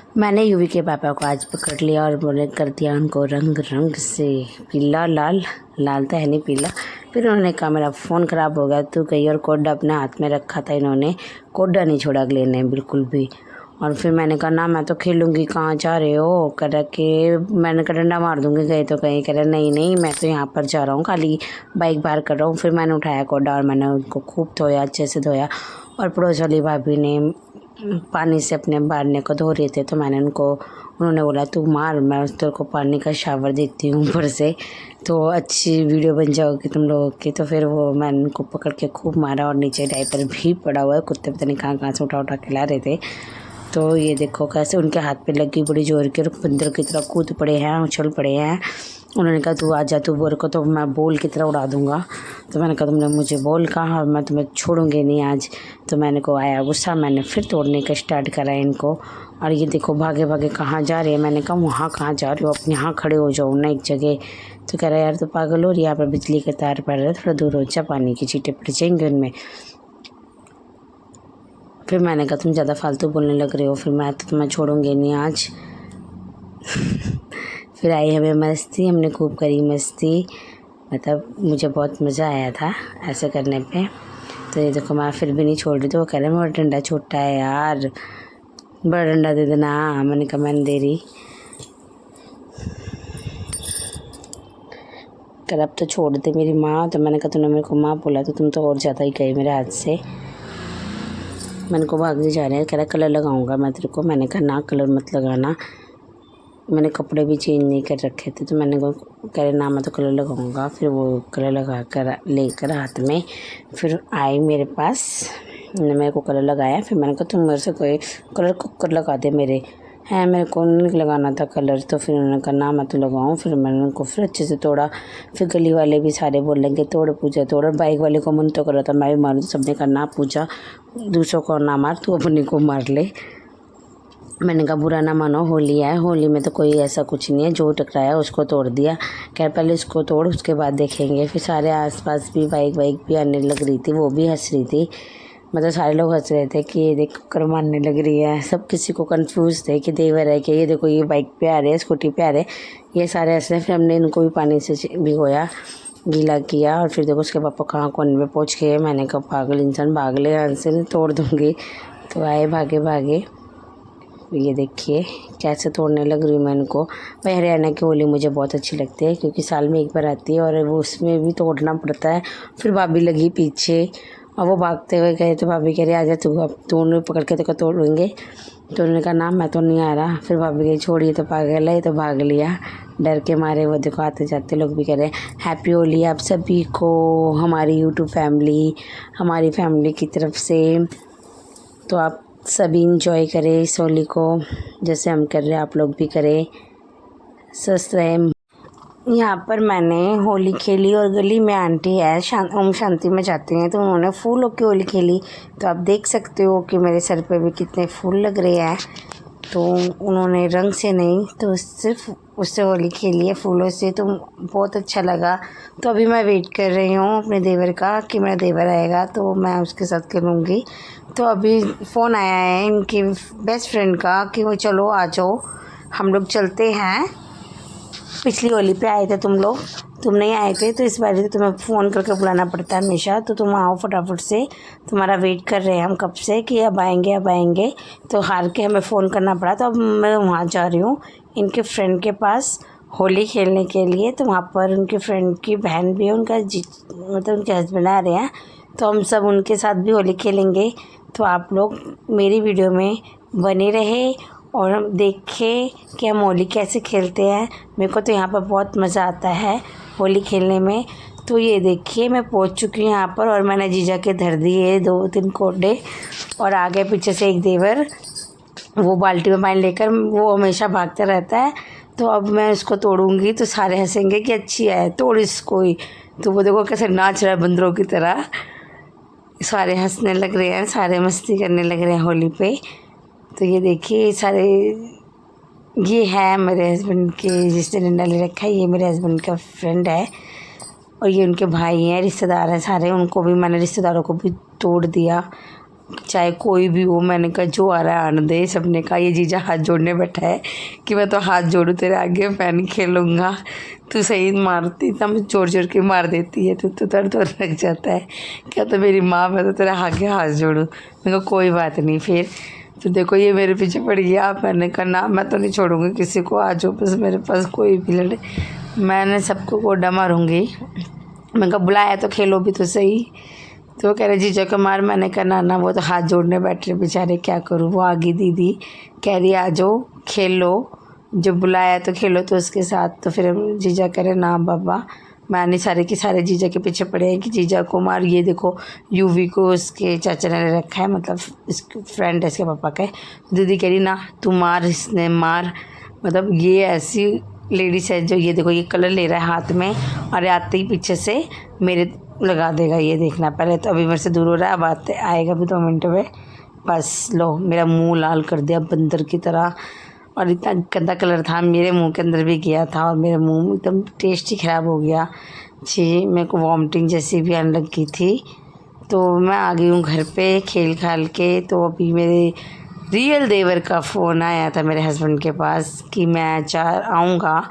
मैंने यूवी के पापा को आज पकड़ लिया और बोले कर दिया उनको रंग रंग से पीला लाल। लाल तो है नहीं, पीला। फिर उन्होंने कहा मेरा फ़ोन ख़राब हो गया, तू कहीं और कोडा अपने हाथ में रखा था। इन्होंने कोडा नहीं छोड़ा अगले ने बिल्कुल भी। और फिर मैंने कहा ना मैं तो खेलूँगी, कहाँ जा रहे हो कर के। मैंने कहा डंडा मार दूँगी गए तो कहीं। कह रहे नहीं नहीं मैं तो यहाँ पर जा रहा हूँ, खाली बाइक बाहर कर रहा हूँ। फिर मैंने उठाया कोडा और मैंने उनको खूब धोया, अच्छे से धोया। और पड़ोस वाली भाभी ने पानी से अपने बारने को धो रहे थे, तो उन्होंने बोला तू मार, मैं तेरे को पानी का शावर देती हूँ ऊपर से, तो अच्छी वीडियो बन जाओगी तुम लोगों की। तो फिर मैंने उनको पकड़ के खूब मारा और नीचे डायपर भी पड़ा हुआ है, कुत्ते पता नहीं कहाँ से उठा के ला रहे थे। तो ये देखो कैसे उनके हाथ पे लगी बड़ी जोर के और बंदर की तरह कूद पड़े हैं, उछल पड़े हैं। उन्होंने कहा तू आ जा, तू बोर को तो मैं बॉल की तरह उड़ा दूंगा। तो मैंने कहा तुमने मुझे बॉल कहा और मैं तुम्हें छोड़ूंगी नहीं आज। तो मैंने को आया गुस्सा, मैंने फिर तोड़ने का स्टार्ट करा इनको। और ये देखो भागे भागे कहाँ जा रहे हैं। मैंने कहा वहाँ कहाँ जा रहे हो, अब यहाँ खड़े हो जाओ ना एक जगह। तो कह रहा है यार तो पागल हो रही है, यहाँ पर बिजली के तार पड़ रहे हैं, थोड़ा दूर हो जा, पानी की छींटे पड़ जाएंगे उनमें। फिर मैंने कहा तुम ज़्यादा फालतू बोलने लग रहे हो, फिर मैं तो तुम्हें छोड़ूंगी नहीं आज। फिर आई हमें मस्ती, हमने खूब करी मस्ती, मतलब मुझे बहुत मज़ा आया था ऐसे करने पे। तो ये देखो मैं फिर भी नहीं छोड़ रही, तो वो कह रहे मेरा डंडा छोटा है यार, बड़ा डंडा दे देना। मैंने कहा मैं नहीं दे रही। कर अब तो छोड़ दे मेरी माँ। तो मैंने कहा तूने मेरे को माँ बोला तो तुम तो और ज़्यादा ही गए मेरे हाथ से। मैंने को भागने जा रहे हैं, कह रहा कलर लगाऊंगा मैं तेरे को। मैंने कहा ना कलर मत लगाना, मैंने कपड़े भी चेंज नहीं कर रखे थे। तो मैंने को कह रहे ना मैं तो कलर लगाऊंगा। फिर वो कलर लगा कर लेकर हाथ में फिर आए मेरे पास, मेरे को कलर लगाया। फिर मैंने कहा तुम मेरे से कोई कलर कुकर लगा दे मेरे हैं, मेरे को नहीं लगाना था कलर। तो फिर उन्होंने कहा ना मैं तो लगाऊँ। फिर मैंने उनको फिर अच्छे से तोड़ा। फिर गली वाले भी सारे बोल लेंगे तोड़ पूजा तोड़। बाइक वाले को मन तो कर रहा था मैं भी मारूँ, तो सबने कहा ना पूजा दूसरों को ना मार, तू अपने को मार ले। मैंने कहा बुरा ना मानो, होली है, होली में तो कोई ऐसा कुछ नहीं है, जो टकराया उसको तोड़ दिया। क्या पहले इसको तोड़ उसके बाद देखेंगे। फिर सारे आसपास भी बाइक भी आने लग रही थी, वो भी हंस रही थी। मतलब सारे लोग हंस रहे थे कि ये देख कर मारने लग रही है। सब किसी को कंफ्यूज थे कि देवर है कि ये देखो ये बाइक पे आ रहे हैं, स्कूटी पे आ रहे हैं, ये सारे हंस रहे। फिर हमने इनको भी पानी से भिगोया, गीला किया। और फिर देखो उसके पापा कहाँ कोने में पहुँच गए। मैंने कहा पागल इंसान, भाग ले यहाँ से, तोड़ दूँगी। तो आए भागे भागे। ये देखिए कैसे तोड़ने लग रही हूँ मैं इनको। भाई हरियाणा की होली मुझे बहुत अच्छी लगती है, क्योंकि साल में एक बार आती है और वो उसमें भी तोड़ना पड़ता है। फिर भाभी लगी पीछे और वो भागते हुए गए, तो भाभी कह रही आजा तू, अब दोनों पकड़ के तो तोड़ेंगे। तो उन्होंने कहा ना मैं तो नहीं आ रहा। फिर भाभी कही छोड़िए तो पागल है, तो भाग लिया डर के मारे। वो देखो आते जाते लोग भी कह रहे हैं हैप्पी होली आप सभी को, हमारी यूट्यूब फैमिली, हमारी फैमिली की तरफ से। तो आप सभी इंजॉय करें इस होली को, जैसे हम कर रहे हैं आप लोग भी करें, स्वस्थ रहें। यहाँ पर मैंने होली खेली और गली में आंटी है ओम शांति में जाती हैं, तो उन्होंने फूलों की होली खेली। तो आप देख सकते हो कि मेरे सर पे भी कितने फूल लग रहे हैं। तो उन्होंने रंग से नहीं तो सिर्फ उससे होली खेली है फूलों से, तो बहुत अच्छा लगा। तो अभी मैं वेट कर रही हूँ अपने देवर का कि मेरा देवर आएगा तो मैं उसके साथ खेलूँगी। तो अभी फ़ोन आया है इनकी बेस्ट फ्रेंड का कि वो चलो आ जाओ हम लोग चलते हैं। पिछली होली पे आए थे तुम लोग, तुम नहीं आए थे, तो इस बार तो तुम्हें फ़ोन करके बुलाना पड़ता है हमेशा। तो तुम आओ फटाफट से, तुम्हारा वेट कर रहे हैं हम कब से कि अब आएंगे अब आएंगे। तो हार के हमें फ़ोन करना पड़ा। तो अब मैं वहाँ जा रही हूँ इनके फ्रेंड के पास होली खेलने के लिए। तो वहाँ पर उनके फ्रेंड की बहन भी है, उनका मतलब उनके हस्बैंड आ रहे हैं, तो हम सब उनके साथ भी होली खेलेंगे। तो आप लोग मेरी वीडियो में बने रहे और हम देखें कि हम होली कैसे खेलते हैं। मेरे को तो यहाँ पर बहुत मज़ा आता है होली खेलने में। तो ये देखिए मैं पहुँच चुकी हूँ यहाँ पर और मैंने जीजा के धर दिए 2-3 कोडे, और आगे पीछे से एक देवर वो बाल्टी में पानी लेकर वो हमेशा भागता रहता है। तो अब मैं उसको तोड़ूंगी तो सारे हंसेंगे कि अच्छी है तोड़ इसको ही। तो वो देखो कैसे नाच रहा है बंदरों की तरह, सारे हंसने लग रहे हैं, सारे मस्ती करने लग रहे हैं होली पे। तो ये देखिए सारे, ये है मेरे हस्बैंड के जिसने डंडा ले रखा है, ये मेरे हस्बैंड का फ्रेंड है और ये उनके भाई हैं, रिश्तेदार हैं सारे। उनको भी मैंने रिश्तेदारों को भी तोड़ दिया चाहे कोई भी हो। मैंने कहा जो आ रहा है आने दे। सबने कहा ये जीजा हाथ जोड़ने बैठा है कि मैं तो हाथ जोड़ूँ तेरे आगे, मैं नहीं खेलूँगा, तू सही मारती, तब जोड़ जोड़ के मार देती है, तू दर्द लग जाता है। क्या तो मेरी माँ, मैं तो तेरा आगे हाथ जोड़ूँ। मैंने कहा कोई बात नहीं। फिर तो देखो ये मेरे पीछे पड़ गया। मैंने कहा ना मैं तो नहीं छोड़ूंगी किसी को, आ जाओ बस मेरे पास कोई भी लड़े, मैंने सबको गोडा मारूंगी। मैंने कहा बुलाया तो खेलो भी तो सही। तो वो कह रहे जीजा को मार। मैंने कहा ना वो तो हाथ जोड़ने बैठ रहे बेचारे, क्या करूँ। वो आ गई दीदी, कह रही आ जाओ खेल लो, जब बुलाया तो खेलो तो उसके साथ। तो फिर जीजा कह रहे ना बाबा, मैंने सारे के सारे जीजा के पीछे पड़े हैं कि जीजा को मार। ये देखो यूवी को उसके चाचा ने रखा है, मतलब इसके फ्रेंड है इसके पापा का। दीदी कह रही ना तू मार, इसने मार। मतलब ये ऐसी लेडीज है जो, ये देखो ये कलर ले रहा है हाथ में और आते ही पीछे से मेरे लगा देगा। ये देखना, पहले तो अभी मेरे से दूर हो रहा है, अब आते आएगा भी 2 मिनट में। बस लो मेरा मुंह लाल कर दिया बंदर की तरह, और इतना गंदा कलर था मेरे मुंह के अंदर भी गया था, और मेरा मुंह एकदम टेस्ट ही ख़राब हो गया जी। मेरे को वॉमिटिंग जैसी भी आने लगी थी। तो मैं आ गई हूँ घर पे खेल खाल के। तो अभी मेरे रियल देवर का फ़ोन आया था मेरे हस्बैंड के पास कि मैं आऊँगा,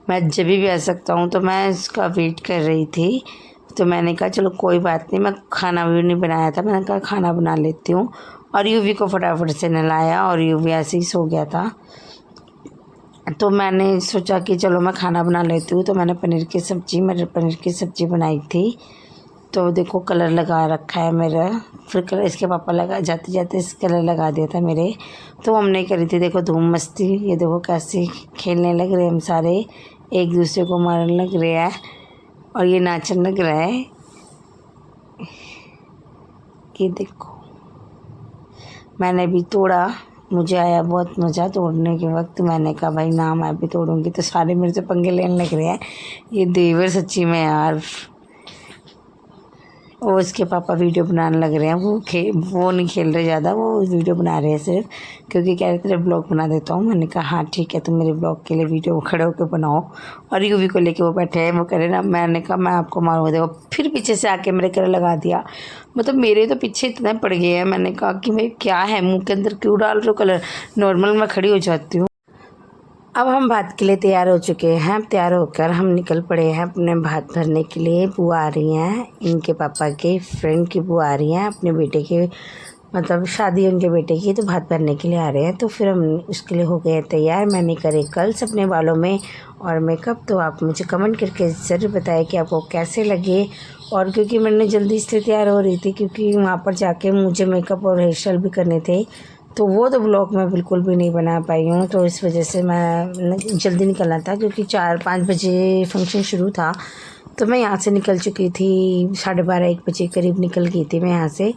मैं जब भी आ सकता हूँ। तो मैं इसका वेट कर रही थी। तो मैंने कहा चलो कोई बात नहीं, मैं खाना भी नहीं बनाया था, मैंने कहा खाना बना लेती हूँ। और यूवी को फटाफट से नहलाया और यूवी ऐसे ही सो गया था। तो मैंने सोचा कि चलो मैं खाना बना लेती हूँ। तो मैंने मटर पनीर की सब्ज़ी बनाई थी। तो देखो कलर लगा रखा है मेरा, फिर कलर इसके पापा लगा जाते जाते इस कलर लगा दिया था मेरे। तो हम नहीं करी थी देखो धूम मस्ती। ये देखो कैसे खेलने लग रहे हैं हम सारे, एक दूसरे को मारने लग रहे हैं और ये नाचने लग रहा है। ये देखो मैंने भी तोड़ा, मुझे आया बहुत मज़ा तोड़ने के वक्त। मैंने कहा भाई ना मैं भी तोड़ूंगी, तो सारे मेरे से पंगे लेने लग रहे हैं। ये देवर सच्ची में यार, वो इसके पापा वीडियो बनाने लग रहे हैं। वो नहीं खेल रहे ज़्यादा, वो वीडियो बना रहे हैं सिर्फ, क्योंकि कह रहे तेरे ब्लॉग बना देता हूँ। मैंने कहा हाँ ठीक है, तुम मेरे ब्लॉग के लिए वीडियो खड़े होकर बनाओ। और यूवी को लेके वो बैठे हैं, वो कह रहे ना, मैंने कहा मैं आपको मारूंगा। देखो फिर पीछे से आके मेरे कलर लगा दिया, मतलब मेरे तो पीछे इतने पड़ गए हैं। मैंने कहा कि भाई क्या है, मुँह के अंदर क्यों डाल रहे हो कलर, नॉर्मल मैं खड़ी हो जाती हूँ। अब हम भात के लिए तैयार हो चुके हैं। तैयार होकर हम निकल पड़े हैं अपने भात भरने के लिए। बुआ आ रही हैं, इनके पापा के फ्रेंड की बुआ आ रही हैं, अपने बेटे के, मतलब शादी है उनके बेटे की, तो भात भरने के लिए आ रहे हैं। तो फिर हम उसके लिए हो गए तैयार। मैंने करे कर्ल्स अपने बालों में और मेकअप। तो आप मुझे कमेंट करके ज़रूर बताएं कि आपको कैसे लगे। और क्योंकि मैंने जल्दी इसलिए तैयार हो रही थी क्योंकि वहाँ पर जाके मुझे मेकअप और हेयर स्टाइल भी करने थे, तो वो तो ब्लॉग मैं बिल्कुल भी नहीं बना पाई हूँ। तो इस वजह से मैं जल्दी निकलना था, क्योंकि 4-5 बजे फंक्शन शुरू था। तो मैं यहाँ से निकल चुकी थी, 12:30-1 बजे करीब निकल गई थी मैं यहाँ से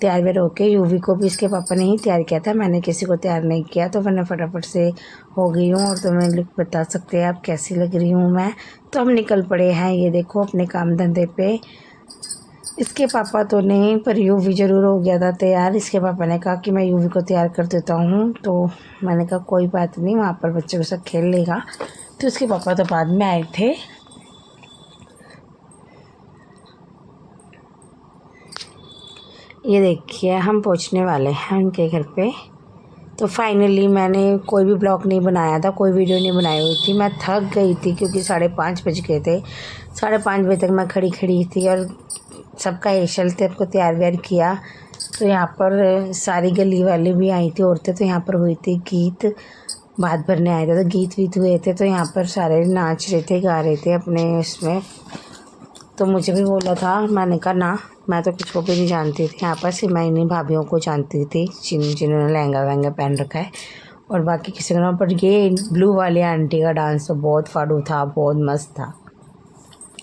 तैयार व्यार होके। यूवी को भी इसके पापा ने ही तैयार किया था, मैंने किसी को तैयार नहीं किया। तो मैंने फटाफट से हो गई हूँ और तुम्हें बता सकते हैं आप कैसी लग रही हूँ मैं। तो हम निकल पड़े हैं, ये देखो अपने काम धंधे पे। इसके पापा तो नहीं, पर यूवी ज़रूर हो गया था तैयार। इसके पापा ने कहा कि मैं यूवी को तैयार कर देता हूँ। तो मैंने कहा कोई बात नहीं, वहाँ पर बच्चे के साथ खेल लेगा। तो इसके पापा तो बाद में आए थे। ये देखिए हम पहुँचने वाले हैं उनके घर पे। तो फाइनली मैंने कोई भी ब्लॉग नहीं बनाया था, कोई वीडियो नहीं बनाई हुई थी। मैं थक गई थी क्योंकि 5:30 बज गए थे। 5:30 बजे तक मैं खड़ी थी और सबका हेयर थे, सबको तैयार व्यार किया। तो यहाँ पर सारी गली वाली भी आई थी औरतें। तो यहाँ पर हुई थी गीत, भात भरने आए थे तो गीत वीत हुए थे। तो यहाँ पर सारे नाच रहे थे, गा रहे थे अपने उसमें। तो मुझे भी बोला था, मैंने कहा ना मैं तो किसी को भी नहीं जानती थी यहाँ पर, सिर्फ मैं इन्हीं भाभीयों को जानती थी जिन्होंने लहंगा वहंगा पहन रखा है, और बाकी किसी को ना। पर ये ब्लू वाली आंटी का डांस तो बहुत फाड़ू था, बहुत मस्त था।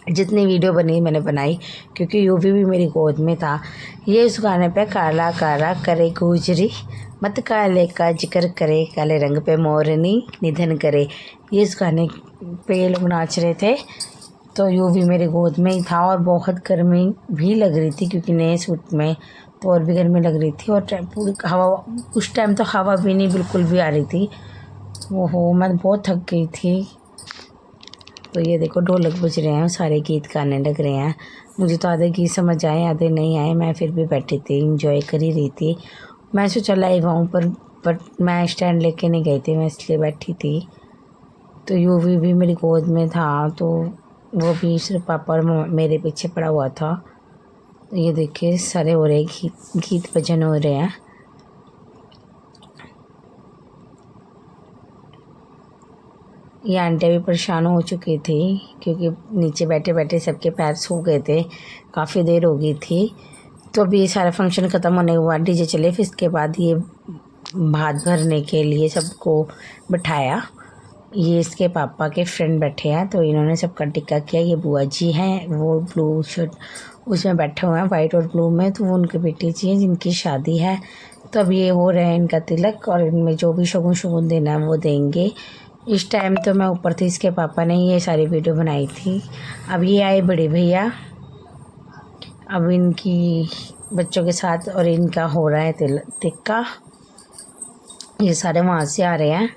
जितनी वीडियो बनी मैंने बनाई, क्योंकि यूवी भी मेरी गोद में था। ये उस गाने पे काला काला करे गुजरी, मत काले का जिक्र करे, काले रंग पे मोरनी निधन करे। ये इस गाने पे ये लोग नाच रहे थे। तो यूवी मेरे गोद में ही था और बहुत गर्मी भी लग रही थी, क्योंकि नए सूट में तो और भी गर्मी लग रही थी। और पूरी हवा, उस टाइम तो हवा भी नहीं बिल्कुल भी आ रही थी। ओहो मैं बहुत थक गई थी। तो ये देखो ढोलक बज रहे हैं, सारे गीत गाने लग रहे हैं। मुझे तो आधे गीत समझ आए आधे नहीं आए, मैं फिर भी बैठी थी इंजॉय कर ही रही थी। मैं सोचा लाइव आऊँ पर मैं स्टैंड लेके नहीं गई थी, मैं इसलिए बैठी थी। तो यूवी भी मेरी गोद में था, तो वो भी सिर्फ पापा और मेरे पीछे पड़ा हुआ था। तो ये देखिए सारे हो रहे गीत भजन हो रहे हैं। ये आंटी भी परेशान हो चुकी थी क्योंकि नीचे बैठे बैठे सबके पैर सूख गए थे, काफ़ी देर हो गई थी। तो अभी ये सारा फंक्शन ख़त्म होने के बाद डीजे चले, फिर इसके बाद ये भात भरने के लिए सबको बिठाया। ये इसके पापा के फ्रेंड बैठे हैं, तो इन्होंने सबका टिक्का किया। ये बुआ जी हैं, वो ब्लू शर्ट उसमें बैठे हुए हैं वाइट और ब्लू में, तो वो उनकी बेटी जी हैं जिनकी शादी है। तो अब ये हो रहे हैं इनका तिलक, और इनमें जो भी शगुन शगुन देना है वो देंगे। इस टाइम तो मैं ऊपर थी, इसके पापा ने ये सारी वीडियो बनाई थी। अब ये आए बड़े भैया, अब इनकी बच्चों के साथ और इनका हो रहा है टिक्का। ये सारे वहाँ से आ रहे हैं,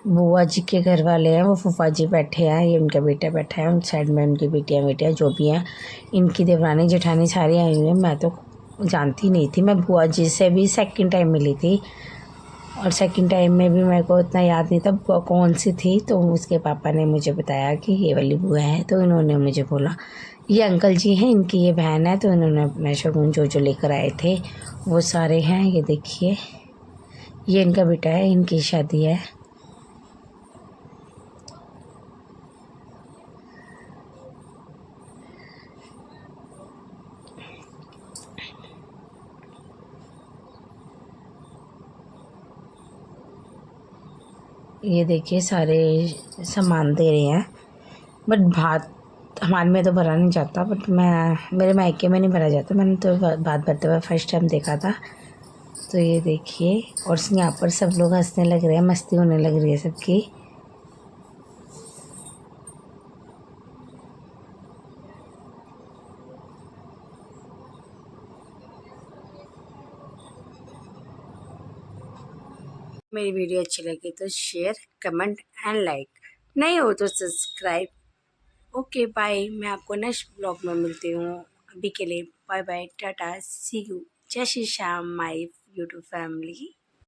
बुआ जी के घर वाले हैं, वो फूफा जी बैठे हैं, ये उनका बेटा बैठा है, उन साइड में उनकी बेटियाँ जो भी हैं, इनकी देवरानी जेठानी सारी आई हुई हैं। मैं तो जानती नहीं थी, मैं बुआ जी से भी सेकंड टाइम मिली थी, और सेकंड टाइम में भी मेरे को इतना याद नहीं था बुआ कौन सी थी। तो उसके पापा ने मुझे बताया कि ये वाली बुआ है, तो इन्होंने मुझे बोला ये अंकल जी हैं, इनकी ये बहन है। तो इन्होंने अपना शगुन जो लेकर आए थे वो सारे हैं। ये देखिए ये इनका बेटा है, इनकी शादी है। ये देखिए सारे सामान दे रहे हैं, बट भात हमारे में तो भरा नहीं जाता, बट मेरे मायके में नहीं भरा जाता। मैंने तो भात भरते हुए फर्स्ट टाइम देखा था। तो ये देखिए, और यहाँ पर सब लोग हंसने लग रहे हैं, मस्ती होने लग रही है सबकी। मेरी वीडियो अच्छी लगी तो शेयर कमेंट एंड लाइक, नहीं हो तो सब्सक्राइब। ओके बाय, मैं आपको नेक्स्ट ब्लॉग में मिलती हूँ। अभी के लिए bye bye, tata, see you, Jai Shri Shyam my YouTube family.